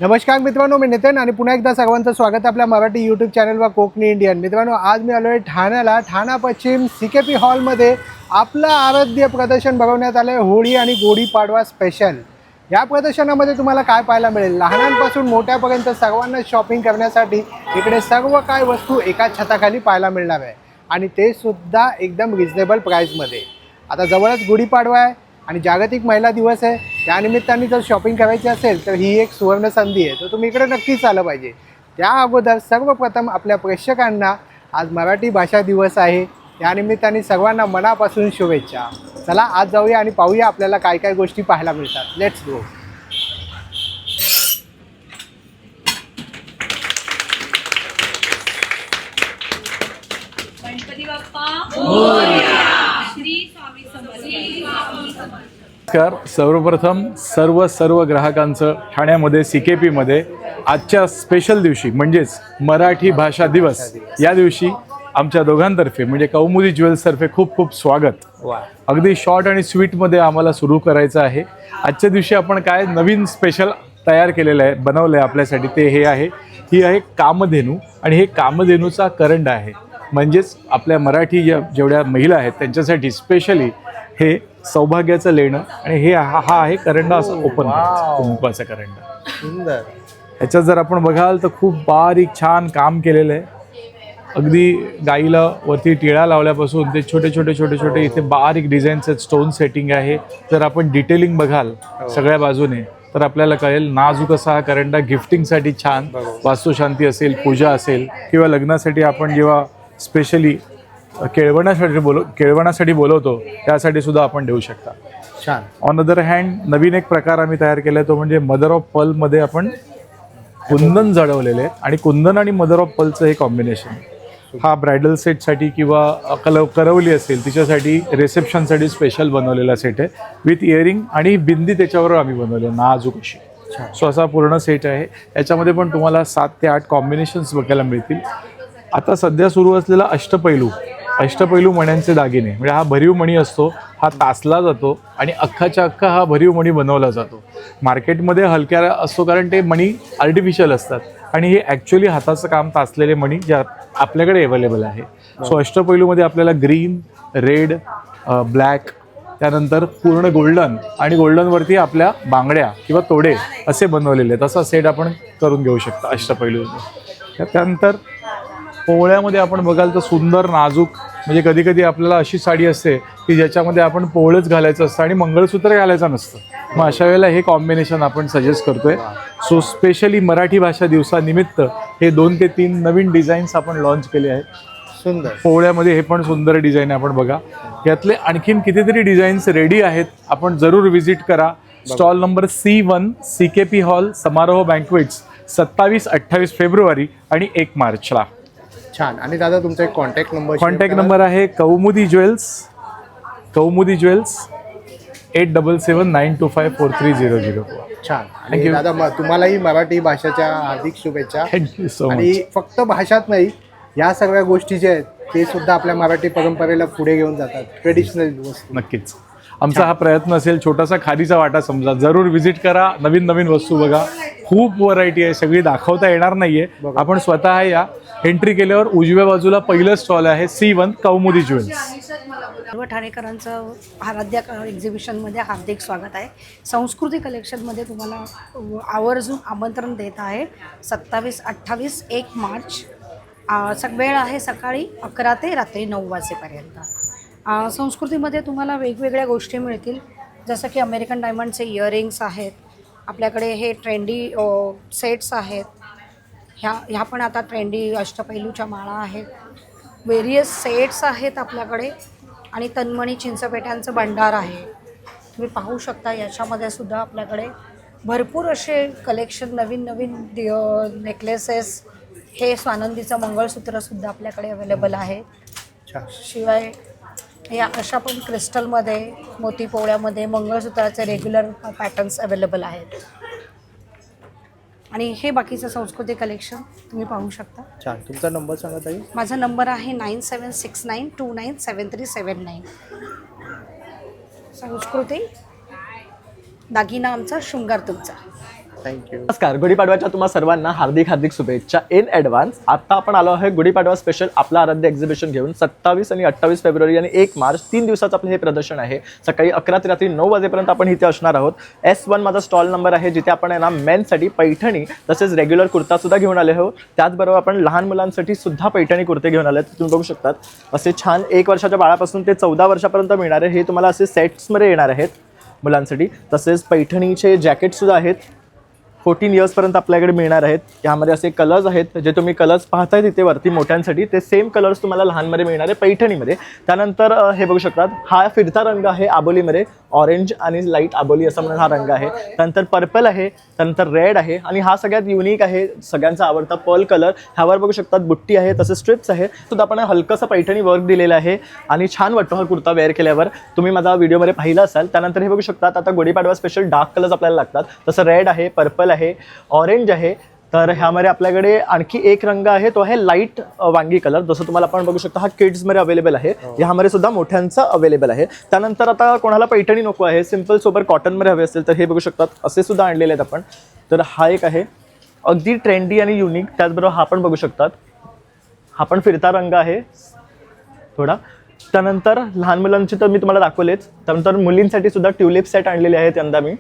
नमस्कार मित्रांनो, मी नितीन आणि पुन्हा एकदा सर्वांचं स्वागत आहे आपल्या मराठी यूट्यूब चॅनलवर कोकणी इंडियन. मित्रांनो, आज मी आलो आहे ठाण्याला. ठाणा पश्चिम CKP हॉलमध्ये आपलं आराध्य प्रदर्शन भरवण्यात आलं आहे, होळी आणि गुढीपाडवा स्पेशल. या प्रदर्शनामध्ये तुम्हाला काय पाहायला मिळेल? लहानांपासून मोठ्यापर्यंत सर्वांना शॉपिंग करण्यासाठी इकडे सर्व काय वस्तू एका छताखाली पाहायला मिळणार आहे आणि ते सुद्धा एकदम रिजनेबल प्राईसमध्ये. आता जवळच गुढीपाडवा आहे आणि जागतिक महिला दिवस आहे. त्यानिमित्ताने जर शॉपिंग करायची असेल तर ही एक सुवर्ण संधी आहे, तर तुम्ही इकडे नक्कीच आलं पाहिजे. त्या अगोदर सर्वप्रथम आपल्या प्रेक्षकांना आज मराठी भाषा दिवस आहे, त्यानिमित्ताने सर्वांना मनापासून शुभेच्छा. चला आज जाऊया आणि पाहूया आपल्याला काय काय गोष्टी पाहायला मिळतात. Let's go. गणपती बाप्पा मोरया. श्री स्वामी समर्थ. नमस्कार. सर्वप्रथम सर्व ग्राहकांचं ठाण्यामध्ये CKPमध्ये आजच्या स्पेशल दिवशी म्हणजेच मराठी भाषा दिवस या दिवशी आमच्या दोघांतर्फे म्हणजे कौमुदी ज्वेल्सतर्फे खूप खूप स्वागत. अगदी शॉर्ट आणि स्वीटमध्ये आम्हाला सुरू करायचं आहे. आजच्या दिवशी आपण काय नवीन स्पेशल तयार केलेलं आहे, बनवलं आहे आपल्यासाठी, ते हे आहे, ही आहे कामधेनू. आणि हे कामधेनूचा करंडा आहे. म्हणजेच आपल्या मराठी जेवढ्या महिला आहेत त्यांच्यासाठी स्पेशली हे सौभाग्याचं लेणं. आणि हे हा आहे करंडा, असं ओपन कुंकवाचा करंडा. सुंदर. ह्याच्यात जर आपण बघाल तर खूप बारीक छान काम केलेलं आहे. अगदी गाईला वरती टिळा लावल्यापासून ते छोटे इथे बारीक डिझाईनचं स्टोन सेटिंग आहे. जर आपण डिटेलिंग बघाल सगळ्या बाजूने तर आपल्याला कळेल नाजूक असा हा करंडा गिफ्टिंगसाठी छान, वास्तुशांती असेल, पूजा असेल किंवा लग्नासाठी आपण जेव्हा स्पेशली केळवणासाठी बोलवतो त्यासाठी सुद्धा आपण देऊ शकता. छान. ऑन अदर हँड नवीन एक प्रकार आम्ही तयार केला आहे, तो म्हणजे मदर ऑफ पर्लमध्ये आपण कुंदन जळवलेले आहे. आणि कुंदन आणि मदर ऑफ पर्लचं हे कॉम्बिनेशन, हा ब्रायडल सेटसाठी किंवा करवली असेल तिच्यासाठी रिसेप्शनसाठी स्पेशल बनवलेला सेट आहे. विथ इयरिंग आणि बिंदी त्याच्यावर आम्ही बनवले नाजूक अशी. सो असा पूर्ण सेट आहे. याच्यामध्ये पण तुम्हाला 7 ते 8 कॉम्बिनेशन्स बघायला मिळतील. आता सध्या सुरू असलेला अष्टपैलू मण्यांचे दागिने, म्हणजे हा भरीव मणी असतो, हा तासला जातो आणि अख्खाच्या अख्खा हा भरीव मणी बनवला जातो. मार्केटमध्ये हलक्या असतो कारण ते मणी आर्टिफिशियल असतात आणि हे ॲक्च्युली हाताचं काम तासलेले मणी जे आपल्याकडे अवेलेबल आहे. सो अष्टपैलूमध्ये आपल्याला ग्रीन, रेड, ब्लॅक, त्यानंतर पूर्ण गोल्डन आणि गोल्डनवरती आपल्या बांगड्या किंवा तोडे असे बनवलेले आहेत. असा सेट आपण करून घेऊ शकता अष्टपैलूमध्ये. त्यानंतर पोवळ्यामध्ये आपण बघाल तर सुंदर नाजूक, म्हणजे कधी कधी आपल्याला अशी साडी असते की ज्याच्यामध्ये आपण पोवळच घालायचं असतं आणि मंगळसूत्र घालायचं नसतं. मग अशा वेळेला हे कॉम्बिनेशन आपण सजेस्ट करतोय. सो स्पेशली मराठी भाषा दिवसानिमित्त हे 2 ते 3 नवीन डिझाईन्स आपण लॉन्च केले आहेत. सुंदर. पोवळ्यामध्ये हे पण सुंदर डिझाईन आहे. आपण बघा यातले आणखीन कितीतरी डिझाईन्स रेडी आहेत. आपण जरूर व्हिजिट करा. Stall number C1 CKP hall समारोह बँक्वेट्स 27-28 फेब्रुवारी आणि 1 मार्चला. छान. आणि दादा तुमचा एक कॉन्टॅक्ट नंबर आहे कौमुदी ज्वेल्स 8779254300. छान. आणि दादा तुम्हालाही मराठी भाषेच्या हार्दिक शुभेच्छा. थँक्यू सो आणि मच. फक्त भाषाच नाही, या सगळ्या गोष्टी ज्या आहेत ते सुद्धा आपल्या मराठी परंपरेला पुढे घेऊन जातात. ट्रेडिशनल वस्तू. नक्कीच आमचा हा प्रयत्न असेल, छोटासा खादीचा वाटा समजा. जरूर व्हिजिट करा, नवीन वस्तू बघा. खूप व्हरायटी आहे, सगळी दाखवता येणार नाहीये. आपण स्वतः या. एंट्री केल्यावर उजव्या बाजूला पहिलं स्टॉल आहे C1 कौमुदी ज्वेल्स. सर्व ठाणेकरांचं आराध्या एक्झिबिशनमध्ये हार्दिक स्वागत आहे. संस्कृती कलेक्शनमध्ये तुम्हाला आवर्जून आमंत्रण देत आहे. 27-28 1 मार्च. वेळ आहे सकाळी 11 ते रात्री 9 वाजेपर्यंत. संस्कृतीमध्ये तुम्हाला वेगवेगळ्या गोष्टी मिळतील, जसं की अमेरिकन डायमंडचे इयरिंग्स आहेत आपल्याकडे. हे ट्रेंडी सेट्स आहेत. ह्या पण आता ट्रेंडी अष्टपैलूच्या माळा आहेत. वेरियस सेट्स आहेत आपल्याकडे. आणि तन्मणी चिंचपेट्यांचं भंडार आहे, तुम्ही पाहू शकता. याच्यामध्ये सुद्धा आपल्याकडे भरपूर असे कलेक्शन, नवीन नेकलेसेस. हे स्वानंदीचं मंगळसूत्रसुद्धा आपल्याकडे अवेलेबल आहे. शिवाय या अशा पण क्रिस्टलमध्ये, मोती पोवळ्यामध्ये मंगळसूत्राचे रेग्युलर पॅटर्न्स अवेलेबल आहेत. आणि हे बाकीचं संस्कृती कलेक्शन तुम्ही पाहू शकता. छान. तुमचा नंबर सांगा ताई. माझा नंबर आहे 9769297379. संस्कृती दागिना आमचा, शृंगार तुमचा. थँक्यू. नमस्कार, गुढीपाडव्याच्या तुम्हा सर्वांना हार्दिक हार्दिक शुभेच्छा इन ॲडव्हान्स. आता आपण आलो आहे गुढीपाडवा स्पेशल आपला आराध्य एक्झिबिशन घेऊन. 27 आणि 28 फेब्रुवारी आणि 1 मार्च 3 दिवसाचं आपलं हे प्रदर्शन आहे. सकाळी 11 ते रात्री 9 वाजेपर्यंत आपण इथे असणार आहोत. S1 माझा स्टॉल नंबर आहे, जिथे आपण आहे ना मेन्ससाठी पैठणी तसेच रेग्युलर कुर्ता सुद्धा घेऊन आले आहोत. त्याचबरोबर आपण लहान मुलांसाठी सुद्धा पैठणी कुर्ते घेऊन आले. तुम्ही बघू शकतात असे छान 1 वर्षाच्या बाळापासून ते 14 वर्षापर्यंत मिळणारे हे तुम्हाला असे सेट्समध्ये येणार आहेत मुलांसाठी. तसेच पैठणीचे जॅकेटसुद्धा आहेत 14 इयर्सपर्यंत आपल्याकडे मिळणार आहेत. यामध्ये असे कलर्स आहेत, जे तुम्ही कलर्स पाहताय तिथे वरती मोठ्यांसाठी, ते सेम कलर्स तुम्हाला लहानमध्ये मिळणार आहे पैठणीमध्ये. त्यानंतर हे बघू शकतात, हा फिरता रंग आहे आबोलीमध्ये, ऑरेंज आणि लाईट आबोली असा म्हणून हा रंग आहे. त्यानंतर पर्पल आहे, त्यानंतर रेड आहे आणि हा सगळ्यात युनिक आहे, सगळ्यांचा आवडता पर्ल कलर. ह्यावर बघू शकतात बुट्टी आहे, तसेच स्ट्रिप्स आहे. सुद्धा आपण हलकंसं पैठणी वर्क दिलेलं आहे आणि छान वाटतो हा कुर्ता वेअर केल्यावर. तुम्ही माझा व्हिडिओमध्ये पाहिला असाल. त्यानंतर हे बघू शकतात, आता गुढीपाडवा स्पेशल डार्क कलर्स आपल्याला लागतात. तसं रेड आहे, पर्पल आहे, ऑरेंज आहे. तर ह्यामध्ये आपल्याकडे आणखी एक रंग आहे, तो आहे लाईट वांगी कलर. जसं तुम्हाला आपण बघू शकता हा किड्समध्ये अवेलेबल आहे. ह्यामध्ये सुद्धा मोठ्यांचा अवेलेबल आहे. त्यानंतर आता कोणाला पैठणी नको आहे, सिम्पल सोबर कॉटनमध्ये हवे असेल तर हे बघू शकतात, असे सुद्धा आणलेले आहेत आपण. तर हा एक आहे अगदी ट्रेंडी आणि युनिक. त्याचबरोबर हा पण बघू शकतात, हा पण फिरता रंग आहे थोडा. त्यानंतर लहान मुलांची तर मी तुम्हाला दाखवलेच. त्यानंतर मुलींसाठी सुद्धा ट्युलिप सेट आणलेले आहेत यंदा मी.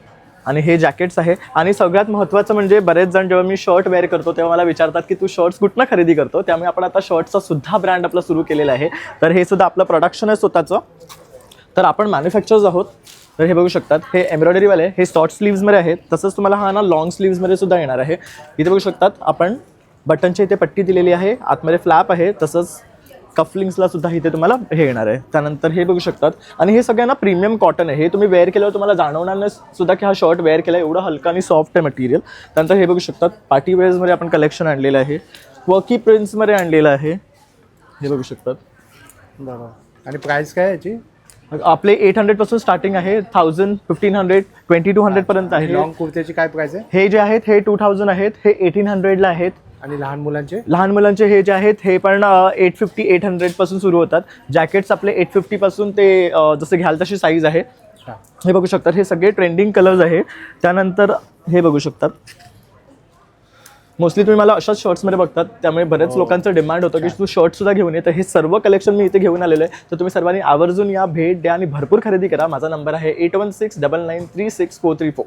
आणि हे जॅकेट्स आहे. आणि सगळ्यात महत्त्वाचं म्हणजे बरेच जण जेव्हा मी शर्ट वेअर करतो तेव्हा मला विचारतात की तू शर्ट्स कुठनं खरेदी करतो. त्यामुळे आपण आता शर्टचा सुद्धा ब्रँड आपला सुरू केलेला आहे. तर हे सुद्धा आपलं प्रोडक्शन आहे स्वतःचं. तर आपण मॅन्युफॅक्चर्स आहोत. तर हे बघू शकतात, हे एम्ब्रॉयडरीवाले, हे शॉर्ट स्लीव्समध्ये आहेत. तसंच तुम्हाला हा ना लॉंग स्लीव्समध्ये सुद्धा येणार आहे. इथे बघू शकतात आपण बटनच्या इथे पट्टी दिलेली आहे, आतमध्ये फ्लॅप आहे. तसंच कफलिंग्सला सुद्धा इथे तुम्हाला हे येणार आहे. त्यानंतर हे बघू शकतात, आणि हे सगळ्यांना प्रीमियम कॉटन आहे. हे तुम्ही वेअर केल्यावर तुम्हाला जाणवणार नाही सुद्धा की हा शर्ट वेअर केला, एवढं हलका आणि सॉफ्ट आहे मटेरियल. त्यानंतर हे बघू शकतात, पार्टी वेअर्समध्ये आपण कलेक्शन आणलेलं आहे, वर्की प्रिंट्समध्ये आणलेलं आहे. हे बघू शकतात. बरोबर. आणि प्राईस काय याची? आपले 800 पासून स्टार्टिंग आहे, 1000, 1500, 2200 पर्यंत आहे. लॉंग कुर्त्याची काय प्राईस आहे? हे जे आहेत हे 2000 आहेत, हे 1800ला आहेत. आणि लहान मुलांचे हे जे आहेत हे पण 850, 800 पासून सुरू होतात. जॅकेट्स आपले 850 पासून ते जसं घ्याल तशी साईज आहे. हे बघू शकतात, हे सगळे ट्रेंडिंग कलर्स आहे. त्यानंतर हे बघू शकतात, मोस्टली तुम्ही मला अशाच शर्ट्समध्ये बघतात, त्यामुळे बरेच लोकांचं डिमांड होतं की तू शर्टसुद्धा घेऊन ये. तर हे सर्व कलेक्शन मी इथे घेऊन आलेलं आहे. तर तुम्ही सर्वांनी आवर्जून या, भेट द्या आणि भरपूर खरेदी करा. माझा नंबर आहे 8169936434.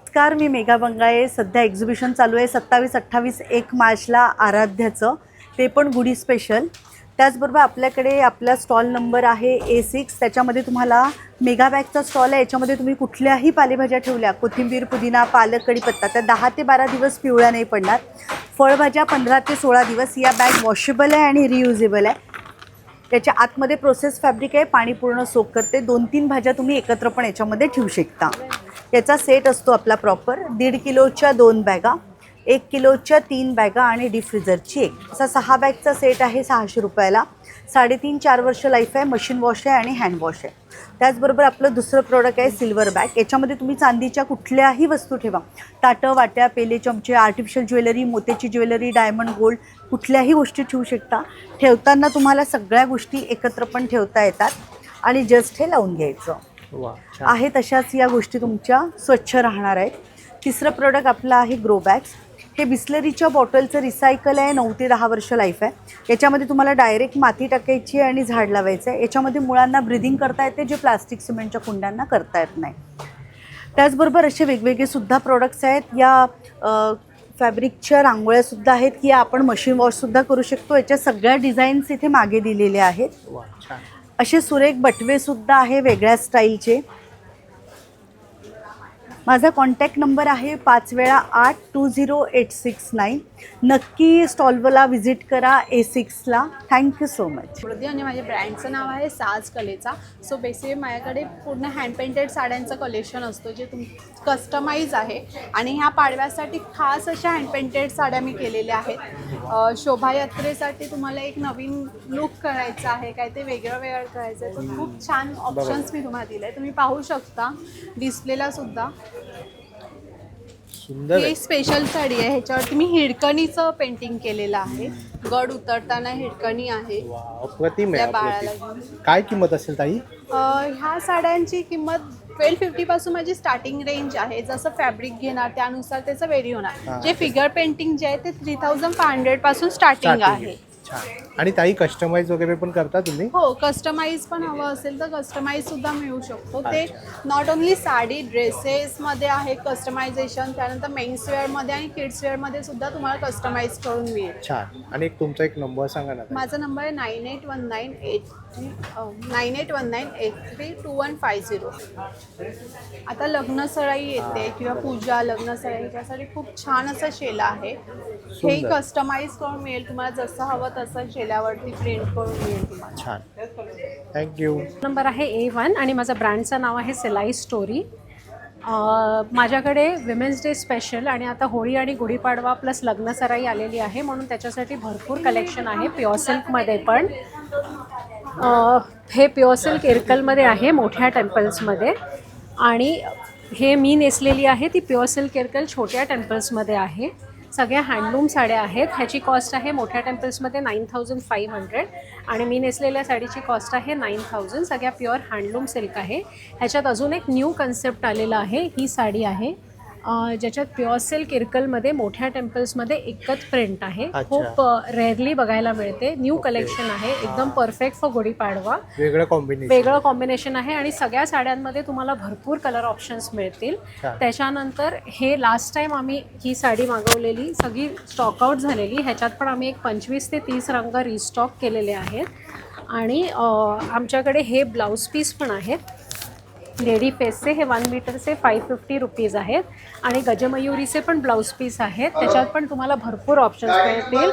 नमस्कार, मी मेघा बंगाळे. सध्या एक्झिबिशन चालू आहे 27, 28, 1 मार्चला आराध्याचं, ते पण गुढी स्पेशल. त्याचबरोबर आपल्याकडे आपला स्टॉल नंबर आहे A6. त्याच्यामध्ये तुम्हाला मेगा बॅगचा स्टॉल आहे. याच्यामध्ये तुम्ही कुठल्याही पालेभाज्या ठेवल्या, कोथिंबीर, पुदिना, पालक, कढीपत्ता, त्या 10 ते 12 दिवस पिवळ्या नाही पडणार. फळभाज्या 15 ते 16 दिवस. या बॅग वॉशेबल आहे आणि रियुजेबल आहे. त्याच्या आतमध्ये प्रोसेस फॅब्रिक आहे, पाणी पूर्ण सोक करते. 2-3 भाज्या तुम्ही एकत्र पण याच्यामध्ये ठेवू शकता. याचा सेट असतो आपला प्रॉपर 1.5 किलोच्या 2 बॅगा, 1 किलोच्या 3 बॅगा आणि डीप फ्रीजरची 1. असा 6 बॅगचा सेट आहे 600 रुपयाला. 3.5-4 वर्ष लाईफ आहे. मशीन वॉश आहे आणि हँड वॉश आहे. त्याचबरोबर आपलं दुसरं प्रोडक्ट आहे सिल्वर बॅग. याच्यामध्ये तुम्ही चांदीच्या कुठल्याही वस्तू ठेवा, ताटं, वाट्या, पेले, चमचे, आर्टिफिशियल ज्वेलरी, मोत्याची ज्वेलरी, डायमंड, गोल्ड, कुठल्याही गोष्टी ठेवू शकता. ठेवताना तुम्हाला सगळ्या गोष्टी एकत्र पण ठेवता येतात आणि जस्ट हे लावून घ्यायचं आहे. तशाच या गोष्टी तुमच्या स्वच्छ राहणार आहेत. तिसरं प्रोडक्ट आपलं आहे ग्रो बॅग्स. हे बिस्लरीच्या बॉटलचं रिसायकल आहे, 9 ते 10 वर्ष लाईफ आहे. याच्यामध्ये तुम्हाला डायरेक्ट माती टाकायची आणि झाड लावायचं आहे. याच्यामध्ये मुळांना ब्रिदिंग करता येते, जे प्लास्टिक सिमेंटच्या कुंड्यांना करता येत नाही. त्याचबरोबर असे वेगवेगळे सुद्धा प्रोडक्ट्स आहेत. या फॅब्रिकच्या रांगोळ्यासुद्धा आहेत की आपण मशीन वॉशसुद्धा करू शकतो. याच्या सगळ्या डिझाईन्स इथे मागे दिलेल्या आहेत. असे सुरेख बटवेसुद्धा आहे वेगळ्या स्टाईलचे. माझा कॉन्टॅक्ट नंबर आहे 5 वेळा 8 20869. नक्की स्टॉलला व्हिजिट करा A6ला. Thank you so much. आणि माझ्या ब्रँडचं नाव आहे साज कलेचा. सो बेसिकली माझ्याकडे पूर्ण हँड पेंटेड साड्यांचं कलेक्शन असतो, जे कस्टमाइज आहे. आणि ह्या पाडव्यासाठी खास अशा हँड पेंटेड साड्या मी केलेल्या आहेत. शोभायात्रेसाठी तुम्हाला एक नवीन लुक करायचा आहे, काय ते वेगळं वेगळं करायचं आहे, तर खूप छान ऑप्शन्स मी तुम्हाला दिले. तुम्ही पाहू शकता डिस्प्लेला सुद्धा. ही स्पेशल साडी आहे, ह्याच्यावरती मी हिडकणीचं पेंटिंग केलेलं आहे. गड उतरताना हिडकणी आहे. अप्रतिम आहे. त्या बाळाला घेऊन. काय किंमत असेल ताई? ह्या साड्यांची किंमत 1250 माझी स्टार्टिंग रेंज आहे. जसं फॅब्रिक घेणार त्यानुसार त्याचं व्हेरी होणार. जे फिगर पेंटिंग जे आहे ते 3500 पासून स्टार्टिंग आहे. छान. आणि ताई कस्टमाइज वगैरे पण करता तुम्ही? हो, कस्टमाइज पण हवं असेल तर कस्टमाइज सुद्धा मिळू शकतो. ते नॉट ओन्ली साडी, ड्रेसेसमध्ये आहे कस्टमायझेशन, त्यानंतर मेन्सवेअरमध्ये आणि किड्सवेअरमध्ये सुद्धा तुम्हाला कस्टमाइज करून मिळेल. छान. आणि एक तुमचा एक नंबर सांगा ना. माझा नंबर आहे 9819832150. आता लग्नसराई येते किंवा पूजा, लग्नसराई ह्याच्यासाठी खूप छान असं शेला आहे. हेही कस्टमाइज करून मिळेल तुम्हाला, जसं हवं तसं शेल्यावरती प्रिंट करून मिळेल तुम्हाला. छान. थँक्यू. नंबर आहे A1 आणि माझं ब्रँडचं नाव आहे सिलाई स्टोरी. माझ्याकडे विमेन्स डे स्पेशल आणि आता होळी आणि गुढीपाडवा प्लस लग्नसराई आलेली आहे, म्हणून त्याच्यासाठी भरपूर कलेक्शन आहे. प्युअर सिल्कमध्ये पण हे प्युअर सिल्क इरकलमध्ये आहे मोठ्या टेम्पल्समध्ये, आणि हे मी नेसलेली आहे ती प्युअर सिल्क इरकल छोट्या टेम्पल्समध्ये आहे. सगळ्या हँडलूम साड्या आहेत. ह्याची कॉस्ट आहे मोठ्या टेम्पल्समध्ये 9500 आणि मी नेसलेल्या साडीची कॉस्ट आहे 9000. सगळ्या प्युअर हँडलूम सिल्क आहे. ह्याच्यात अजून एक न्यू कन्सेप्ट आलेला आहे. ही साडी आहे ज्याच्यात प्युअर सिल्क इरकलमध्ये मोठ्या टेम्पल्समध्ये एकच प्रिंट आहे. खूप रेअरली बघायला मिळते. न्यू कलेक्शन आहे, एकदम परफेक्ट फॉर गुढीपाडवा. वेगळं कॉम्बिनेशन आहे आणि सगळ्या साड्यांमध्ये तुम्हाला भरपूर कलर ऑप्शन्स मिळतील. त्याच्यानंतर हे लास्ट टाईम आम्ही ही साडी मागवलेली सगळी स्टॉकआउट झालेली. ह्याच्यात पण आम्ही एक 25 ते 30 रंग रिस्टॉक केलेले आहेत. आणि आमच्याकडे हे ब्लाऊज पीस पण आहेत लेडी फेसचे. हे 1 मीटरचे 550 रुपीज आहेत. आणि गजमयुरीचे पण ब्लाऊज पीस आहेत. त्याच्यात पण तुम्हाला भरपूर ऑप्शन्स मिळतील.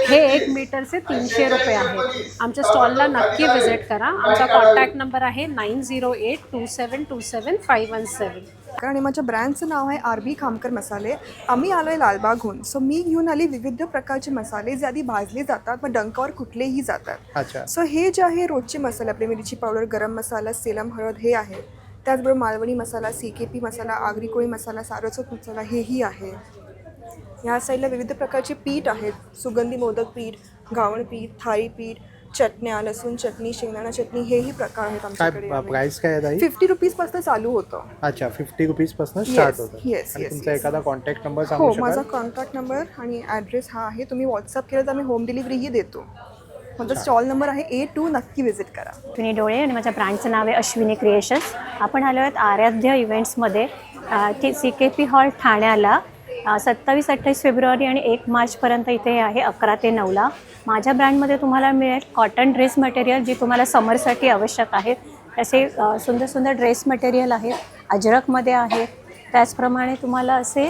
हे 1 मीटरचे 300 रुपये आहेत. आमच्या स्टॉलला नक्की व्हिजिट करा. आमचा कॉन्टॅक्ट नंबर आहे 9082727517. आणि माझ्या ब्रँडचं नाव आहे RB खामकर मसाले. आम्ही आलो आहे लालबागहून. सो मी घेऊन आली विविध प्रकारचे मसाले जे आधी भाजले जातात मग डंकावर कुठलेही जातात. अच्छा. सो हे जे आहे रोजचे मसाले आपले मिरची पावडर, गरम मसाला, सेलम, हळद हे आहे. त्याचबरोबर मालवणी मसाला, CKP मसाला, आगरी कोळी मसाला, सारस्वत मसाला हेही आहे. ह्या साईडला विविध प्रकारचे पीठ आहेत. सुगंधी मोदक पीठ, घावण पीठ, थाळी पीठ, चटण्या, लसूण चटणी, शेंगदाणा चटणी हेही प्रकार आहेत आमच्याकडे. प्राइस काय आहे ताई? 50 रुपीजपासून चालू होतं. अच्छा, 50 रुपीजपासून स्टार्ट होतं. येस. आणि तुमचा एखादा कॉन्टॅक्ट नंबर हो, सांगू शकाल? माझा कॉन्टॅक्ट नंबर आणि ॲड्रेस हा आहे. तुम्ही व्हॉट्सअप केलं तर आम्ही होम डिलिव्हरीही देतो. माझा स्टॉल नंबर आहे A2. नक्की व्हिजिट करा. अश्विनी डोळे आणि माझ्या ब्रँडचं नाव आहे अश्विनी क्रिएशन्स. आपण आलो आहेत आराध्य इव्हेंट्समध्ये. CKP हॉल ठाण्याला 27-28 फेब्रुवारी आणि 1 मार्चपर्यंत इथे आहे 11 ते 9ला. माझ्या ब्रँडमध्ये तुम्हाला मिळेल कॉटन ड्रेस मटेरियल जी तुम्हाला समरसाठी आवश्यक आहे. असे सुंदर सुंदर ड्रेस मटेरियल आहेत, अजरकमध्ये आहेत. त्याचप्रमाणे तुम्हाला असे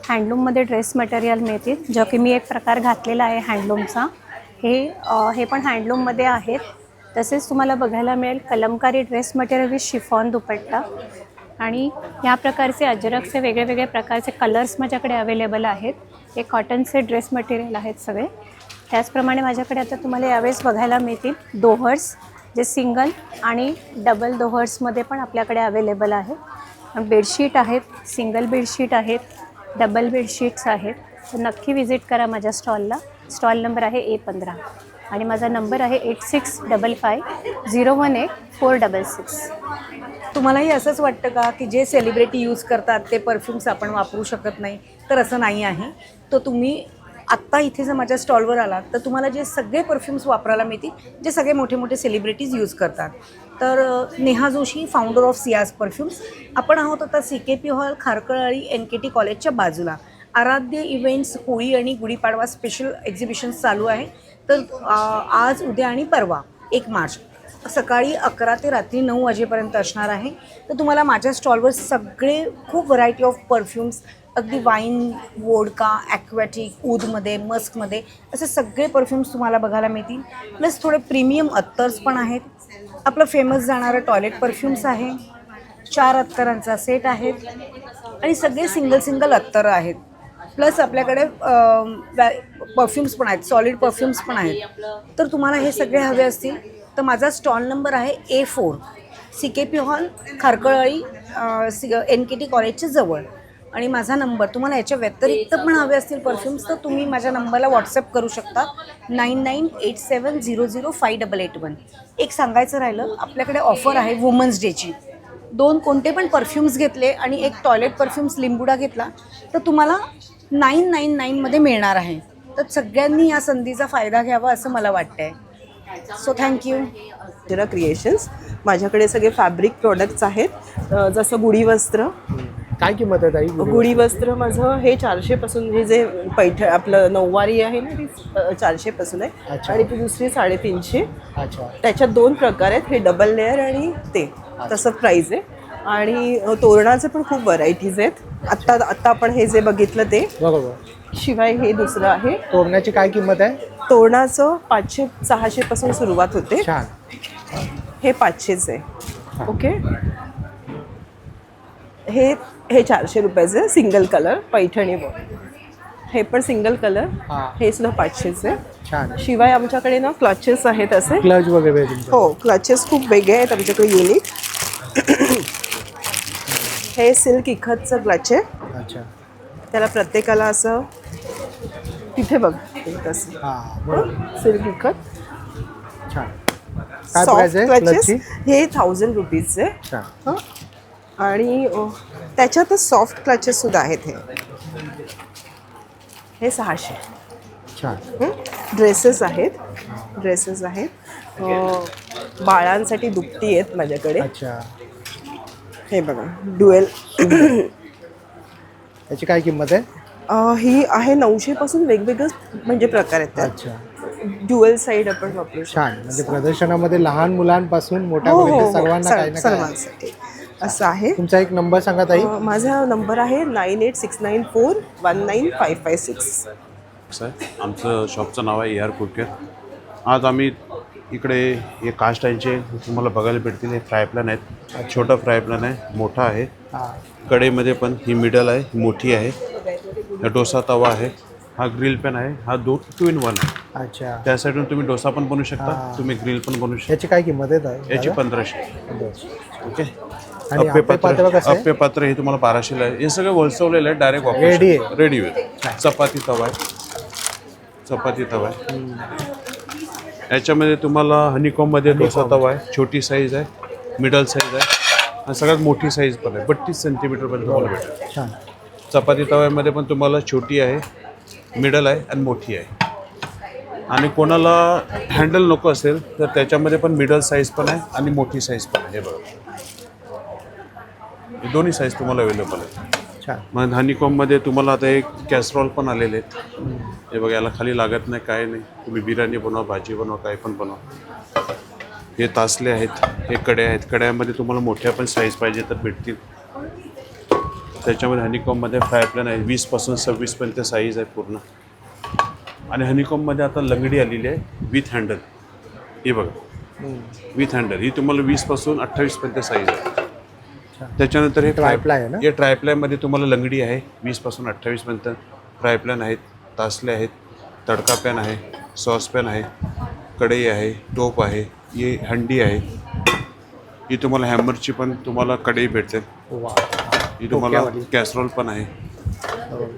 हँडलूममध्ये ड्रेस मटेरियल मिळतील, जो की मी एक प्रकार घातलेला आहे हँडलूमचा. हे पण हँडलूममध्ये आहेत. तसेच तुम्हाला बघायला मिळेल Kalamkari dress material with chiffon dupatta. आणि या प्रकारचे अजरकचे वेगळे प्रकारचे कलर्स माझ्याकडे अवेलेबल आहेत. हे कॉटनचे ड्रेस मटेरियल आहेत सगळे. त्याचप्रमाणे माझ्याकडे आता तुम्हाला यावेळेस बघायला मिळतील दोहर्स, जे सिंगल आणि डबल दोहर्समध्ये पण आपल्याकडे अवेलेबल आहेत. बेडशीट आहेत, सिंगल बेडशीट आहेत, डबल बेडशीट्स आहेत. तर नक्की व्हिजिट करा माझ्या स्टॉलला. स्टॉल नंबर आहे A15 आणि माझा नंबर आहे 8655018466. तुम्हालाही असंच वाटतं का की जे सेलिब्रिटी यूज करतात ते परफ्यूम्स आपण वापरू शकत नाही? तर असं नाही आहे. तर तुम्ही आत्ता इथे जर माझ्या स्टॉलवर आलात तर तुम्हाला जे सगळे परफ्यूम्स वापरायला मिळतील जे सगळे मोठे मोठे सेलिब्रिटीज यूज करतात. तर Neha Joshi, founder of Ciaz perfumes. आपण आहोत आता CKP हॉल, खारकळळी, NKT कॉलेजच्या बाजूला. आराध्य इव्हेंट्स होळी आणि गुढीपाडवा स्पेशल एक्झिबिशन्स चालू आहे. तर आज, उद्या आणि परवा 1 मार्च सकाळी 11 ते रात्री 9 वाजेपर्यंत असणार आहे. तर तुम्हाला माझ्या स्टॉलवर सगळे खूप व्हरायटी ऑफ परफ्यूम्स, अगदी वाईन, वोडका, ॲक्वॅटिक, ऊदमध्ये, मस्कमध्ये असे सगळे परफ्यूम्स तुम्हाला बघायला मिळतील. प्लस थोडे प्रीमियम अत्तर्स पण आहेत. आपलं फेमस जाणारं टॉयलेट परफ्यूम्स आहे. 4 अत्तरांचा सेट आहेत आणि सगळे सिंगल अत्तर आहेत. प्लस आपल्याकडे परफ्यूम्स पण आहेत, सॉलिड परफ्यूम्स पण आहेत. तर तुम्हाला हे सगळे हवे असतील तर माझा स्टॉल नंबर आहे A4, CKP हॉल, खारकळळी, NKT कॉलेजच्या जवळ. आणि माझा नंबर, तुम्हाला याच्या व्यतिरिक्त पण हवे असतील परफ्यूम्स तर तुम्ही माझ्या नंबरला व्हॉट्सअप करू शकता 9987005881. एक सांगायचं राहिलं, आपल्याकडे ऑफर आहे वुमन्स डेची. 2 कोणते पण परफ्युम्स घेतले आणि एक टॉयलेट परफ्युम्स लिंबुडा घेतला तर तुम्हाला 999 मध्ये मिळणार आहे. तर सगळ्यांनी या संधीचा फायदा घ्यावा असं मला वाटतंय. So thank you. जरा क्रिएशन्स, माझ्याकडे सगळे फॅब्रिक प्रोडक्ट्स आहेत. जसं गुढी वस्त्र. काय किंमत आहे ताई? गुढी वस्त्र माझं हे 400 पासून, हे जे आपलं नऊवारी आहे ना ती 400 पासून आहे. अच्छा. आणि ती दुसरी 350. अच्छा. त्याच्यात 2 प्रकार आहेत, हे डबल लेअर आणि ते तसं प्राईज आहे. आणि तोरणाचे पण खूप व्हरायटीज आहेत. आत्ता आपण हे जे बघितलं ते, बरोबर. शिवाय हे दुसरं आहे. तोरणाची काय किंमत आहे? तोरणाचं 500-600 पासून सुरुवात होते. छान. हे 500च आहे. ओके. हे 400 रुपयाचं सिंगल कलर पैठणी. हे पण सिंगल कलर. हे सुद्धा 500च आहे. छान. शिवाय आमच्याकडे ना क्लचेस आहेत असे. क्लच वगैरे हो, क्लचेस खूप वेगळे आहेत आमच्याकडे युनिक. हे सिल्क इखतचं क्लच आहे. अच्छा. त्याला प्रत्येकाला असं तिथे बघ तसं. हां, बरोबर. सिल्क इखत. छान. काय प्राइस आहे क्लचची? हे 1000 रुपीजचे. छान. हं. आणि त्याच्यातच सॉफ्ट क्लचेस सुद्धा आहेत. हे 600. छान. ड्रेसेस आहेत. बाळांसाठी दुपटी आहेत माझ्याकडे. अच्छा. हे बघा, ड्युएल. त्याची काय किंमत आहे? ही आहे 900 पासून वेगवेगळे म्हणजे प्रकार आहेत त्यात. अच्छा. ड्युएल साईड आपण वापरू शकतो. छान. म्हणजे प्रदर्शनामध्ये लहान मुलांपासून मोठ्या हो, पर्यंत सर्वांना काही ना काही. सर्वांसाठी असं आहे. तुमचा एक नंबर सांगा ताई. माझा नंबर आहे 9869419556. आमचं शॉपचं नाव आहे AR कुटकेर. आज आम्ही इकडे हे कास्ट आयनचे तुम्हाला बघायला भेटतील. हे फ्राय पॅन आहेत. छोटा फ्राय पॅन आहे, मोठा आहे. कढईमध्ये पण ही मिडल आहे, ही मोठी आहे. हा डोसा तवा आहे. हा ग्रिल पॅन आहे. हा 2 in 1 आहे. अच्छा. त्या साईडून तुम्ही डोसा पण बनवू शकता, तुम्ही ग्रिल पण बनवू शकता. याची काय किंमत आहे ताई? याची 1500. ओके. आणि अप्पे पात्र हे तुम्हाला 1200ला आहे. हे सगळं वळसवलेलं आहे, डायरेक्ट रेडी आहे. चपाती तवा आहे. याच्यामध्ये तुम्हाला हनीकॉममध्ये डोसा तवा आहे. छोटी साईज आहे, मिडल साईज आहे आणि सगळ्यात मोठी साईज पण आहे. 32 सेंटीमीटरपर्यंत तुम्हाला भेटेल. छान. चपाती तव्यामध्ये पण तुम्हाला छोटी आहे, मिडल आहे आणि मोठी आहे. आणि कोणाला हँडल नको असेल तर त्याच्यामध्ये पण मिडल साईज पण आहे आणि मोठी साईज पण आहे. हे बघा, दोन्ही साईज तुम्हाला अवेलेबल आहे. छान. मग हनीकॉममध्ये तुम्हाला आता एक कॅसरॉल पण आलेले आहेत. हे बघा, याला खाली लागत नाही, काय नाही. तुम्ही बिर्याणी बनवा, भाजी बनवा, काय पण बनवा. हे तासले आहेत. हे कड्या आहेत. कड्यामध्ये तुम्हाला मोठ्या पण साईज पाहिजे तर भेटतील. त्याच्यामध्ये हनीकॉममध्ये फ्राय पॅन आहे. 20 पासून 26 पर्यंत साईज आहे पूर्ण. आणि हनीकॉममध्ये आता लंगडी आलेली आहे विथ हँडल. हे बघा, विथ हँडल. ही तुम्हाला 20 पासून 28 पर्यंत साईज आहे. त्याच्यानंतर हे ट्रायप्लाय आहे ना? हे ट्रायप्लायमध्ये तुम्हाला लंगडी आहे 20 पासून 28 पर्यंत. फ्राय पॅन आहेत, तासले आहेत, तडका पॅन आहे, सॉस पॅन आहे, कढई आहे, टोप आहे, ही हंडी आहे. ही तुम्हाला हॅमरची पण तुम्हाला कढई भेटेल. ही तुम्हाला कॅसरॉल पण आहे.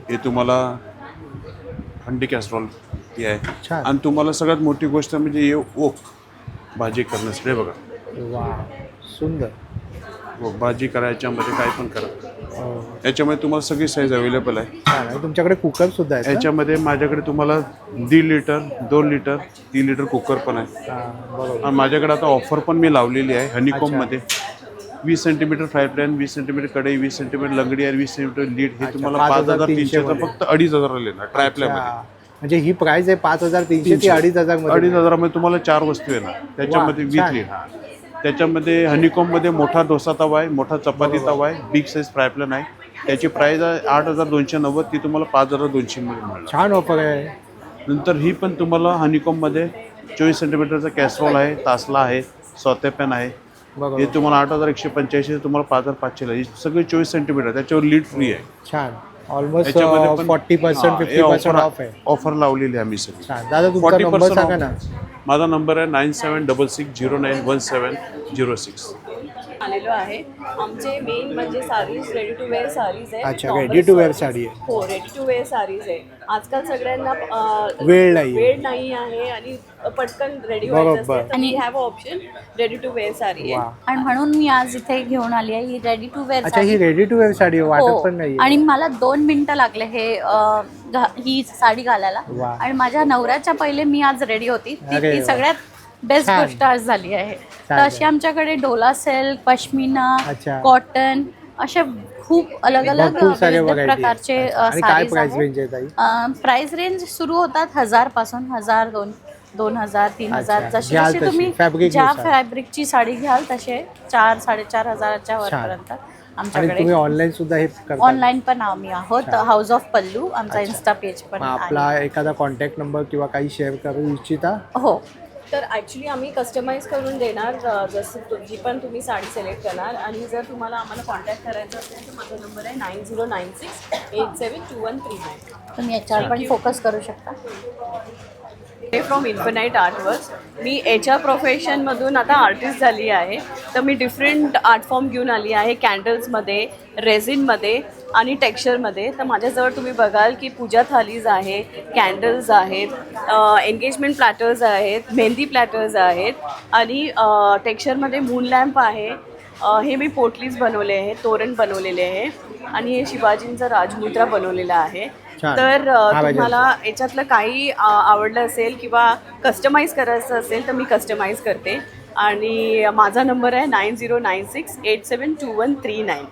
ही तुम्हाला हंडी कॅसरॉल ही आहे. आणि तुम्हाला सगळ्यात मोठी गोष्ट म्हणजे हे ओक भाजी करण्यासाठी. बघा, सुंदर. भाजी करायच्यामध्ये काय पण करा. याच्यामध्ये तुम्हाला सगळी साईज अवेलेबल आहे. तुमच्याकडे कुकर सुद्धा आहे? याच्यामध्ये माझ्याकडे तुम्हाला 1.5 लिटर, 2 लिटर, 3 लिटर कुकर पण आहे. आणि माझ्याकडे आता ऑफर पण मी लावलेली आहे हनीकॉममध्ये. 20 सेंटीमीटर फ्राय पॅन, 20 सेंटीमीटर कढई, 20 सेंटीमीटर लंगडी आणि 20 सेंटीमीटर लीड. हे तुम्हाला 5300 फक्त 2500 येणार ट्रायप्लायमध्ये. म्हणजे ही प्राइस आहे 5300 ती 2500 मध्ये. 2500 मध्ये तुम्हाला 4 वस्तू येणार त्याच्यामध्ये विथ लीड. त्याच्यामध्ये हनीकॉममध्ये मोठा डोसा तवा आहे, मोठा चपाती तवा आहे, बिग साईज फ्राय पॅन आहे. त्याची प्राइस आहे 8290. ती तुम्हाला 5200 मध्ये मिळणार. छान ऑफर आहे. नंतर ही पण तुम्हाला हनीकॉममध्ये 24 सेंटीमीटरचा कॅसरॉल आहे, तासला आहे, सौते पॅन आहे. हे तुम्हाला 8185 तुम्हाला 5500 ही सगळी 24 सेंटीमीटर. त्याच्यावर लीड फ्री आहे. छान. ऑलमोस्ट 40% 50% ऑफ आहे. ऑफर लावलेली आहे आम्ही सगळी. दादा तुमचा नंबर सांगा ना. माझा नंबर आहे 9766091706. आलेलो आहे. आमचे मेन म्हणजे saris ready to wear saris आहे. अच्छा, ready to wear साडी आहे. हो, रेडी टू वेअर साडीज आहे. आजकाल सगळ्यांना वेळ नाही आहे आणि पटकन रेडी बरोबर. व्हायचं असते, तर we have option ready to wear sari आहे. आणि म्हणून मी आज इथे घेऊन आली आहे ही रेडी टू वेअर अच्छा, ही रेडी टू वेअर साडी आहे, वाटत पण नाही. आणि मला 2 मिनिटं लागले ही साडी घालायला. वा. आणि माझ्या नवऱ्याच्या पहिले मी आज रेडी होती. अरे ती वा. सगळ्यात बेस्ट छान. गोष्ट आज झाली आहे. तर छान. अशी आमच्याकडे डोला सिल्क, पश्मिना, अच्छा. कॉटन असे खूप अलग अलग खूप सारे विविध variety प्रकारचे आहेत. आणि काय साडीज प्राइस आहेत. रेंज आहे ताई? प्राइस रेंज सुरू होतात 1000 पासून, 1000, 2000, 3000 अच्छा. जशी घ्याल जशी तशी, तुम्ही fabric ज्या नुसार. फॅब्रिकची साडी घ्याल तसे 4, 4500च्या वरपर्यंत आणि आमच्याकडे. तुम्ही ऑनलाईन सुद्धा हे करता? ऑनलाईन पण आम्ही आहोत. हाऊस ऑफ पल्लू आमचा इन्स्टा पेज पण मग आहे. आपला एखादा कॉन्टॅक्ट नंबर किंवा काही शेअर करू इच्छिता? हो. तर ॲक्च्युली आम्ही कस्टमाइज करून देणार जसं जी पण तुम्ही साडी सिलेक्ट करणार. आणि जर तुम्हाला आम्हाला कॉन्टॅक्ट करायचा असेल तर माझा नंबर आहे 9096872139. तुम्ही याच्यावर पण फोकस करू शकता. From infinite artworks. Me HR प्रोफेशनमधून आता आर्टिस्ट झाली आहे. तर मी डिफरंट आर्ट फॉर्म घेऊन आली आहे, कॅन्डल्समध्ये, रेझिनमध्ये आणि टेक्स्चरमध्ये. तर माझ्याजवळ तुम्ही बघाल की पूजा थालीज आहे, कॅन्डल्स आहेत, एंगेजमेंट प्लॅटर्स आहेत, मेहंदी प्लॅटर्स आहेत आणि टेक्स्चरमध्ये मून लॅम्प आहे. हे मी पोटलीज बनवले आहे, तोरण बनवलेले आहे आणि हे शिवाजींचा राजमुद्रा बनवलेला आहे. तर तुम्हाला याच्यातलं काही आवडलं असेल किंवा कस्टमाइज करायचं असेल तर मी कस्टमाइज करते. आणि माझा नंबर आहे 9096872139.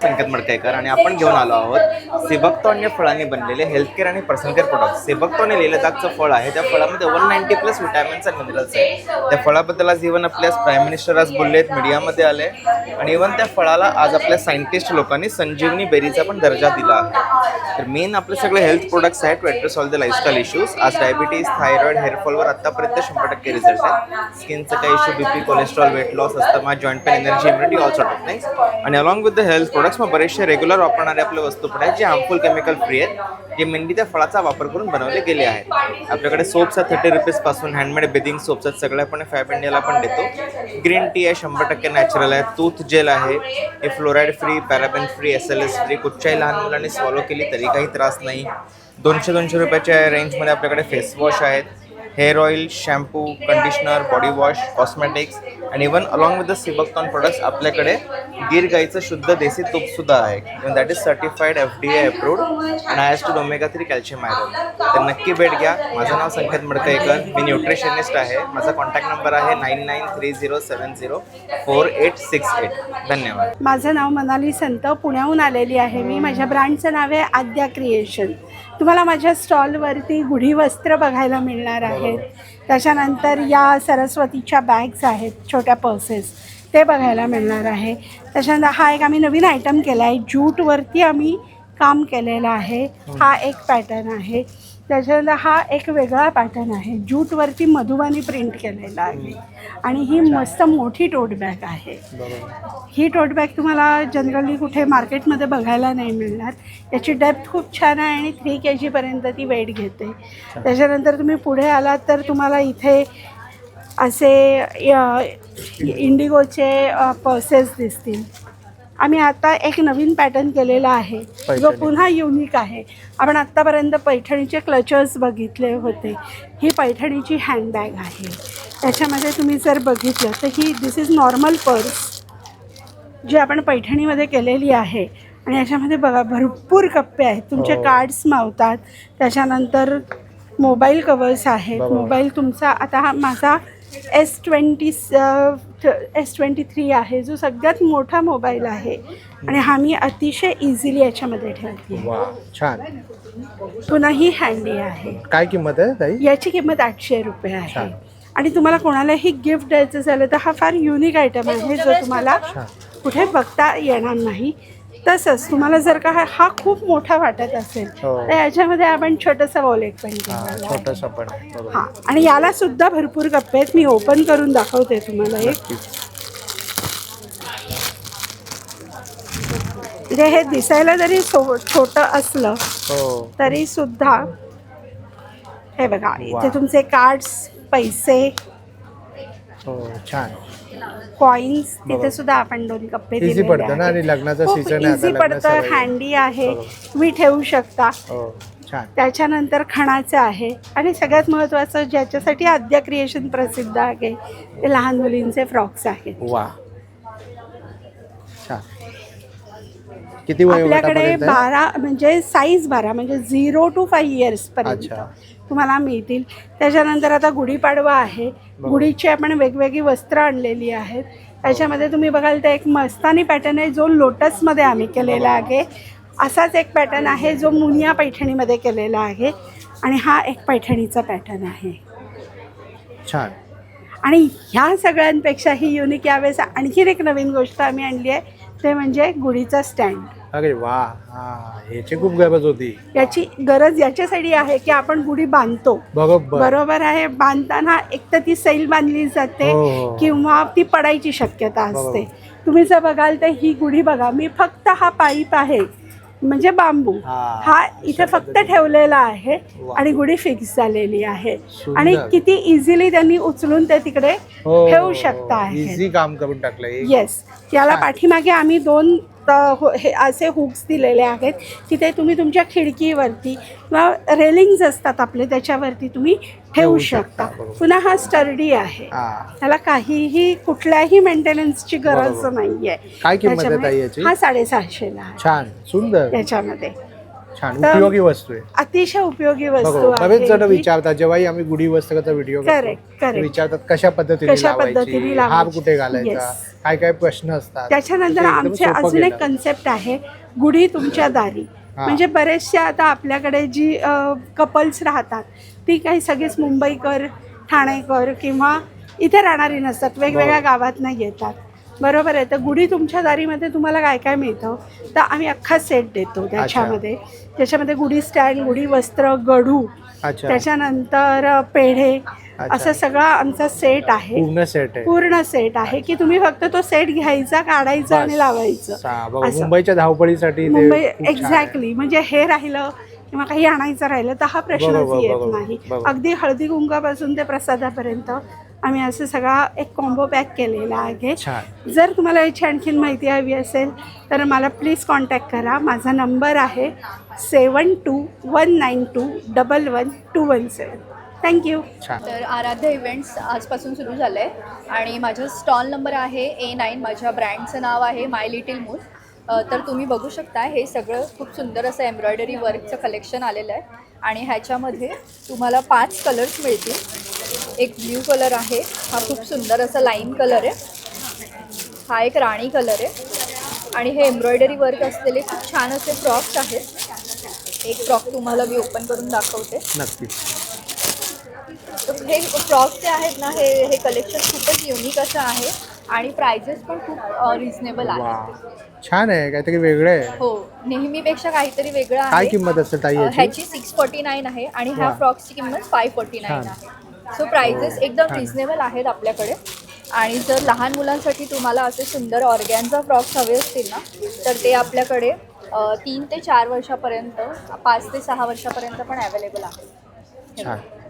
संकेत मडकेकर आणि आपण घेऊन आलो आहोत सेबक्तॉन या फळांनी बनलेले हेल्थकेअर आणि पर्सनल केअर प्रोडक्ट. सेबक्तॉन हे लेलदागचं फळ आहे. त्या फळामध्ये 190+ विटॅमिन्स आणि मिनरल्स आहेत. त्या फळाबद्दल आज इव्हन आपल्या प्राईम मिनिस्टर आज बोललेत, मीडियामध्ये आले आणि इव्हन त्या फळाला आज आपल्या सायंटिस्ट लोकांनी संजीवनी बेरीचा पण दर्जा दिला आहे. तर मेन आपले सगळे हेल्थ प्रोडक्ट्स आहेत to address all the lifestyle issues. आज डायबिटीज, थायरॉइड, हेअरफॉलवर आत्तापर्यंत 100% रिझल्ट आहेत. स्किनचं काही issue, BP, cholesterol, weight loss, asthma, joint pain, energy, immunity, all sort of things. आणि along with the health products मग बरेचसे रेग्युलर वापरणारे आपले वस्तू पण आहेत जे हार्मफुल केमिकल फ्री आहेत, जे मेनली त्या फळाचा वापर करून बनवले गेले आहेत. आपल्याकडे सोप्स आहेत 30 रुपीजपासून, हँडमेड बेदिंग सोप्स आहेत सगळे आपण फॅब इंडियाला पण देतो. ग्रीन टी आहे 100% नॅचरल आहे. टूथ जेल आहे, हे fluoride free, paraben free, SLS free. कुठच्याही लहान मुलांनी स्वॉलो केली तरी काही त्रास नाही. 200 रुपयाच्या रेंजमध्ये आपल्याकडे फेस वॉश आहेत, hair oil, shampoo, conditioner, body wash, cosmetics आणि even along with the sea buckthorn products आपल्याकडे गिर गाईचं शुद्ध देसी तूपसुद्धा आहे. Even that is certified FDA approved and ISO omega-3 calcium iron. तर नक्की भेट घ्या. माझं नाव संकेत मडकेकर, मी न्यूट्रिशनिस्ट आहे. माझा कॉन्टॅक्ट नंबर आहे 9930704868. धन्यवाद. माझं नाव मनाली संत, पुण्याहून आलेली आहे मी. माझ्या ब्रँडचं नाव आहे आद्या क्रिएशन. तुम्हाला माझ्या स्टॉलवरती गुढी वस्त्र बघायला मिळणार आहेत. त्याच्यानंतर या सरस्वतीच्या बॅग्स आहेत, छोट्या पर्सेस, ते बघायला मिळणार आहे. त्याच्यानंतर हा एक आम्ही नवीन आयटम केला आहे, ज्यूटवरती आम्ही काम केलेलं आहे. हा एक पॅटर्न आहे. त्याच्यानंतर हा एक वेगळा पॅटर्न आहे, ज्यूटवरती मधुबानी प्रिंट केलेला आहे. आणि ही मस्त मोठी टोट बॅग आहे. ही टोट बॅग तुम्हाला जनरली कुठे मार्केटमध्ये बघायला नाही मिळणार. याची डेप्थ खूप छान आहे आणि 3 kg ती वेट घेते. त्याच्यानंतर तुम्ही पुढे आलात तर तुम्हाला इथे असे इंडिगोचे पर्सेस दिसतील. आम्ही आता एक नवीन पॅटर्न केलेला आहे जो पुन्हा युनिक आहे. आपण आत्तापर्यंत पैठणीचे क्लचर्स बघितले होते. ही पैठणीची हँडबॅग आहे. त्याच्यामध्ये तुम्ही जर बघितलं तर ही दिस इज नॉर्मल पर्स जी आपण पैठणीमध्ये केलेली आहे. आणि याच्यामध्ये बघा भरपूर कप्पे आहेत, तुमचे कार्ड्स मावतात. त्याच्यानंतर मोबाईल कवर्स आहेत. मोबाईल तुमचा आता हा माझा S23 आहे, जो सगळ्यात मोठा मोबाईल आहे. आणि हा मी अतिशय इझिली याच्यामध्ये ठेवते. छान. पुन्हा ही हँडी आहे. काय किंमत आहे ताई? याची किंमत 800 रुपये आहे. आणि तुम्हाला कोणालाही गिफ्ट द्यायचं झालं तर हा फार युनिक आयटम आहे जो तुम्हाला कुठे बघता येणार नाही. तसंच तुम्हाला जर का हा खूप मोठा वाटत असेल तर याच्यामध्ये आपण छोटंसं वॉलेट पण केलं. हां, आणि याला सुद्धा भरपूर कप्पे आहेत. मी ओपन करून दाखवते तुम्हाला एक. म्हणजे हे दिसायला जरी छोटं असलं तरी सुद्धा हे बघा, इथे तुमचे कार्ड्स, पैसे हो छान. कॉइन्स तिथे सुद्धा आपण 2 कप्पे Easy दिलेले पडतं ना आहेत. आणि लग्नाचा खूप season आहे आता, easy लग्न पडतं, सराई. हँडी आहे, बरोबर. तुम्ही ठेवू शकता. हो छान. त्याच्यानंतर खणाचं आहे आणि सगळ्यात महत्त्वाचं ज्याच्यासाठी आद्या क्रिएशन प्रसिद्ध आहे ते लहान मुलींचे फ्रॉक्स आहेत. वा छान. किती आपल्याकडे वयोगटापर्यंत आहे? 12 म्हणजे साईज 12 म्हणजे 0 to 5 इयर्स पर्यंत अच्छा. तुम्हाला मिळतील. त्याच्यानंतर आता गुढीपाडवा आहे. गुढीची आपण वेगवेगळी वस्त्र आणलेली आहेत. त्याच्यामध्ये तुम्ही बघाल तर एक मस्तानी पॅटर्न आहे जो लोटसमध्ये आम्ही केलेला आहे. असाच एक पॅटर्न आहे जो मुनिया पैठणीमध्ये केलेला आहे आणि हा एक पैठणीचा पॅटर्न आहे. छान. आणि ह्या सगळ्यांपेक्षाही युनिक यावेळेस आणखीन एक नवीन गोष्ट आम्ही आणली आहे ते म्हणजे गुढीचा स्टँड. अरे वा, हा ह्याची खूप गरज होती. याची गरज याच्यासाठी आहे की आपण गुढी बांधतो बरोबर आहे. बांधताना एक तर ती सैल बांधली जाते हो. किंवा ती पडायची शक्यता असते. बरोबर. तुम्ही जर बघाल तर ही गुढी बघा, मी फक्त हा पाईप आहे म्हणजे बांबू हा इथे फक्त ठेवलेला आहे आणि गुढी फिक्स झालेली आहे. आणि किती इझिली त्यांनी उचलून ते तिकडे ठेवू शकता. इझी काम करून टाकलंय. येस. याला पाठीमागे आम्ही 2 हे असे हुक्स दिलेले आहेत. तिथे तुम्ही तुमच्या खिडकीवरती किंवा रेलिंग्स असतात आपले त्याच्यावरती तुम्ही ठेवू शकता. पुन्हा हा स्टर्डी आहे. त्याला काहीही कुठल्याही मेंटेनन्सची गरज नाहीये. काय किंमत आहे ताई याची? हा 650 ला आहे. छान सुंदर याच्यामध्ये छान उपयोगी वस्तू आहे. अतिशय उपयोगी वस्तू आहे. बरेच जण विचारतात जेव्हाही आम्ही गुढी वस्त्राचा व्हिडिओ करेक्ट विचारतात कशा पद्धतीने लावायची, हार कुठे घालायचा, काय काय प्रश्न असतात. त्याच्यानंतर आमचे अजून एक कन्सेप्ट आहे गुढी तुमच्या दारी. म्हणजे बरेचशा आता आपल्याकडे जी कपल्स राहतात ती काही सगळीच मुंबईकर, ठाणेकर किंवा इथे राहणारी नसतात, वेगवेगळ्या गावात नाही येतात. बरोबर आहे. तर गुढी तुमच्या दारीमध्ये तुम्हाला काय काय मिळतं तर आम्ही अख्खा सेट देतो त्याच्यामध्ये. त्याच्यामध्ये गुढी स्टँड, गुढी वस्त्र, गडू, त्याच्यानंतर पेढे, असं सगळा आमचा सेट आहे. पूर्ण सेट आहे की तुम्ही फक्त तो सेट घ्यायचा, काढायचा आणि लावायचं. मुंबईच्या धावपळीसाठी मुंबई एक्झॅक्टली. म्हणजे हे राहिलं किंवा काही आणायचं राहिलं तर हा प्रश्नच येत नाही. अगदी हळदी कुंकापासून ते प्रसादापर्यंत आम्ही असं सगळा एक कॉम्बो पॅक केलेला आहे. जर तुम्हाला याची आणखीन माहिती हवी असेल तर मला प्लीज कॉन्टॅक्ट करा. माझा नंबर आहे 7219211217. थँक्यू. तर आराध्या इव्हेंट्स आजपासून सुरू झालं आहे आणि माझा स्टॉल नंबर आहे A9. माझ्या ब्रँडचं नाव आहे माय लिटिल मून. तर तुम्ही बघू शकता हे सगळं खूप सुंदर असं एम्ब्रॉयडरी वर्कचं कलेक्शन आलेलं आहे आणि ह्याच्यामध्ये तुम्हाला 5 कलर्स मिळतील. एक ब्ल्यू कलर आहे, हा खूप सुंदर असा लाईन कलर आहे. हा एक राणी कलर आहे आणि हे एम्ब्रॉयडरी वर्क असलेले खूप छान असे फ्रॉक्स आहेत. एक फ्रॉक तुम्हाला मी ओपन करून दाखवते. तर हे फ्रॉक्स जे आहेत ना हे कलेक्शन खूपच युनिक असं आहे आणि प्राइजेस पण खूप रिझनेबल आहेत. छान आहे, काहीतरी वेगळं आहे. हो, नेहमीपेक्षा काहीतरी वेगळं आहे. काय किंमत असेल ताई याची? ह्याची 649 आहे आणि ह्या फ्रॉक्सची किंमत 549 आहे. सो प्राइजेस एकदम रिझनेबल आहेत आपल्याकडे. आणि जर लहान मुलांसाठी तुम्हाला असे सुंदर ऑर्गॅन्झा फ्रॉक्स हवे असतील ना तर ते आपल्याकडे 3 ते 4 वर्षापर्यंत, 5 ते 6 वर्षापर्यंत पण अवेलेबल आहे.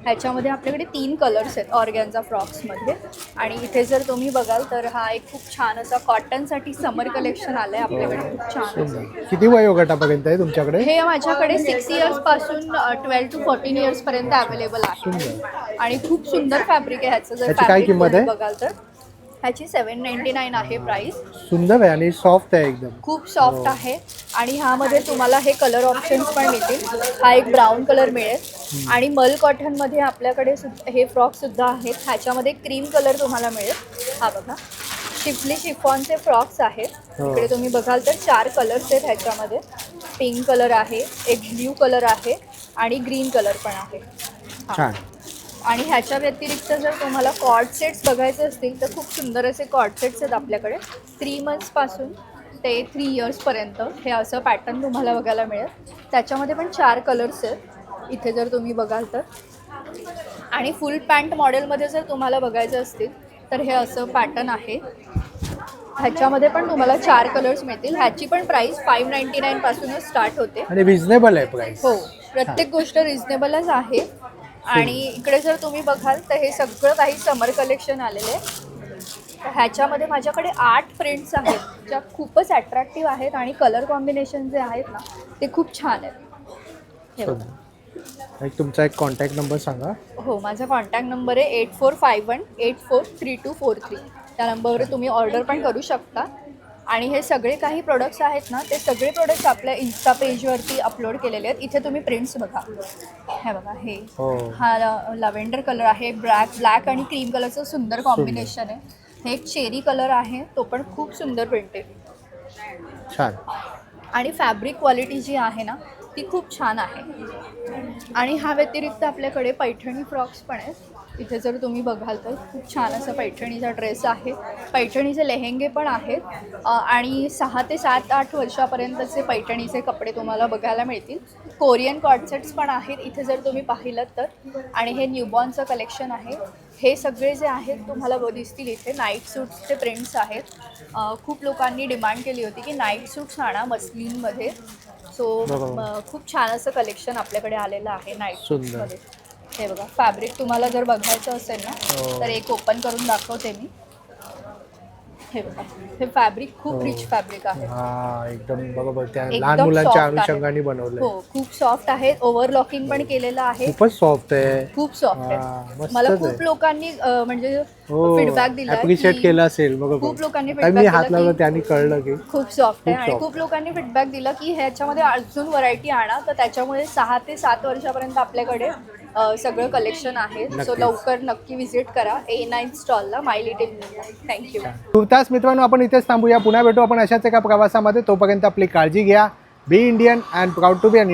ह्याच्यामध्ये आपल्याकडे 3 कलर्स आहेत ऑर्गॅन्झा फ्रॉक्समध्ये. आणि इथे जर तुम्ही बघाल तर हा एक खूप छान असा कॉटनसाठी समर कलेक्शन आलं आहे आपल्याकडे. खूप छान. किती वयोगटापर्यंत आहे तुमच्याकडे? हे माझ्याकडे 6 इयर्सपासून 12 to 14 इयर्सपर्यंत अवेलेबल आहे आणि खूप सुंदर फॅब्रिक आहे ह्याचं. जर काय किंमत आहे बघाल तर ह्याची 799 आहे प्राइस. सुंदर आहे आणि सॉफ्ट आहे एकदम. खूप सॉफ्ट आहे आणि ह्यामध्ये तुम्हाला हे कलर ऑप्शन्स पण मिळतील. हा एक ब्राऊन कलर मिळेल आणि मल कॉटनमध्ये आपल्याकडे हे फ्रॉकसुद्धा आहेत. ह्याच्यामध्ये क्रीम कलर तुम्हाला मिळेल. हा बघा शिफली शिफॉनचे फ्रॉक्स आहेत. इकडे तुम्ही बघाल तर 4 कलर्स आहेत ह्याच्यामध्ये. पिंक कलर आहे, एक ब्ल्यू कलर आहे आणि ग्रीन कलर पण आहे. आणि ह्याच्या व्यतिरिक्त जर तुम्हाला कॉर्ड सेट्स बघायचे असतील तर खूप सुंदर असे कॉर्ड सेट्स आहेत आपल्याकडे. 3 मंथ्सपासून ते 3 इयर्सपर्यंत हे असं पॅटर्न तुम्हाला बघायला मिळेल. त्याच्यामध्ये पण 4 कलर्स आहेत इथे जर तुम्ही बघाल तर. आणि फुल पॅन्ट मॉडेलमध्ये जर तुम्हाला बघायचं असतील तर हे असं पॅटर्न आहे. ह्याच्यामध्ये पण तुम्हाला 4 कलर्स मिळतील. ह्याची पण प्राइस 599 पासूनच स्टार्ट होते आणि रिझनेबल आहे प्राइस. हो, प्रत्येक गोष्ट रिझनेबलच आहे. आणि इकडे जर तुम्ही बघाल तर हे सगळं काही समर कलेक्शन आलेलं आहे. ह्याच्यामध्ये माझ्याकडे 8 प्रिंट्स आहेत ज्या खूपच अट्रॅक्टिव्ह आहेत आणि कलर कॉम्बिनेशन जे आहेत ना ते खूप छान आहेत. हे बघा. तुमचा एक कॉन्टॅक्ट नंबर सांगा. हो, माझा कॉन्टॅक्ट नंबर आहे 8451843243. त्या नंबरवर तुम्ही ऑर्डर पण करू शकता. आणि हे सगळे काही प्रोडक्ट्स आहेत ना ते सगळे प्रोडक्ट्स आपल्या इन्स्टा पेजवरती अपलोड केलेले आहेत. इथे तुम्ही प्रिंट्स बघा. हे बघा, हे हा लव्हेंडर कलर आहे, ब्लॅक आणि क्रीम कलरचं सुंदर कॉम्बिनेशन आहे. हे एक चेरी कलर आहे, तो पण खूप सुंदर प्रिंट आहे. छान. आणि फॅब्रिक क्वालिटी जी आहे ना ती खूप छान आहे. आणि हा व्यतिरिक्त आपल्याकडे पैठणी फ्रॉक्स पण आहेत. इथे जर तुम्ही बघाल तर खूप छान असा पैठणीचा ड्रेस आहे, पैठणीचे लेहेंगे पण आहेत आणि 6 ते 7-8 वर्षापर्यंतचे पैठणीचे कपडे तुम्हाला बघायला मिळतील. कोरियन कॉर्डसेट्स पण आहेत इथे जर तुम्ही पाहिलं तर. आणि हे न्यूबॉर्नचं कलेक्शन आहे. हे सगळे जे आहेत तुम्हाला दिसतील इथे. नाईट सूट्सचे प्रिंट्स आहेत. खूप लोकांनी डिमांड केली होती की नाईट सूट्स आणा मस्लिनमध्ये. सो खूप छान असं कलेक्शन आपल्याकडे आलेलं आहे नाईट सूट्समध्ये. हे बघा, फॅब्रिक तुम्हाला जर बघायचं असेल ना तर एक ओपन करून दाखवते मी. हे बघा, हे फॅब्रिक खूप रिच फॅब्रिक आहे. एकदम बरोबर, त्या लहान मुलांच्या अनुषंगाने बनवलंय. हो, खूप सॉफ्ट आहे. ओव्हरलॉकिंग पण केलेलं आहे. खूपच सॉफ्ट आहे. खूप सॉफ्ट आहे. मला खूप लोकांनी म्हणजे फीडबॅक दिला, अप्रिशिएट केलं असेल. बघा, खूप लोकांनी मी फीडबॅक हात लावला त्यांनी कळलं की खूप सॉफ्ट आहे. आणि खूप लोकांनी फीडबॅक दिला की ह्याच्यामध्ये अजून व्हरायटी आणा. तर त्याच्यामुळे 6 ते 7 वर्षापर्यंत आपल्याकडे सगळं कलेक्शन आहे. सो लवकर नक्की व्हिजिट करा A9 स्टॉलला, माय लिटिल इंडिया. थँक्यू. तुर्तास मित्रांनो, आपण इथेच थांबूया. पुन्हा भेटू आपण अशाच एका प्रवासामध्ये. तोपर्यंत आपली काळजी घ्या. Be Indian and proud to B